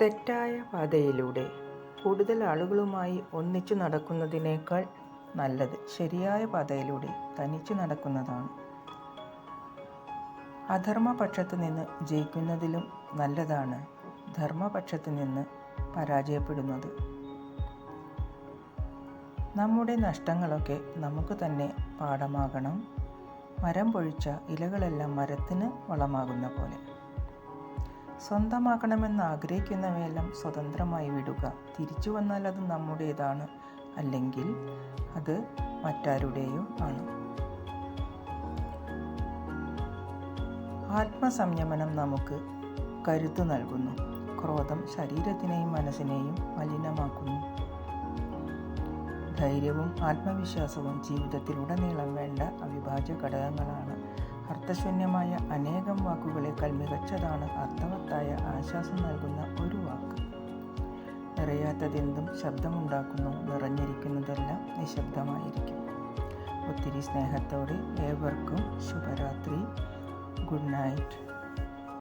തെറ്റായ പാതയിലൂടെ കൂടുതൽ ആളുകളുമായി ഒന്നിച്ചു നടക്കുന്നതിനേക്കാൾ നല്ലത് ശരിയായ പാതയിലൂടെ തനിച്ചു നടക്കുന്നതാണ്. അധർമ്മപക്ഷത്ത് നിന്ന് ജയിക്കുന്നതിലും നല്ലതാണ് ധർമ്മപക്ഷത്ത് നിന്ന് പരാജയപ്പെടുന്നത്. നമ്മുടെ നഷ്ടങ്ങളൊക്കെ നമുക്ക് തന്നെ പാഠമാകണം. മരം പൊഴിച്ച ഇലകളെല്ലാം മരത്തിന് വളമാകുന്ന പോലെ. സ്വന്തമാക്കണമെന്ന് ആഗ്രഹിക്കുന്നവയെല്ലാം സ്വതന്ത്രമായി വിടുക. തിരിച്ചു വന്നാൽ അത് നമ്മുടേതാണ്, അല്ലെങ്കിൽ അത് മറ്റാരുടെയോ ആണ്. ആത്മസംയമനം നമുക്ക് കരുത്തു നൽകുന്നു. ക്രോധം ശരീരത്തിനെയും മനസ്സിനെയും മലിനമാക്കുന്നു. ധൈര്യവും ആത്മവിശ്വാസവും ജീവിതത്തിലുടനീളം വേണ്ട അവിഭാജ്യ ഘടകങ്ങളാണ്. അർത്ഥശൂന്യമായ അനേകം വാക്കുകളേക്കാൾ മികച്ചതാണ് അർത്ഥവത്തായ ആശ്വാസം നൽകുന്ന ഒരു വാക്ക്. നിറയാത്തതെന്തും ശബ്ദമുണ്ടാക്കുന്നു, നിറഞ്ഞിരിക്കുന്നതെല്ലാം നിശബ്ദമായിരിക്കും. ഒത്തിരി സ്നേഹത്തോടെ ഏവർക്കും ശുഭരാത്രി. Good night.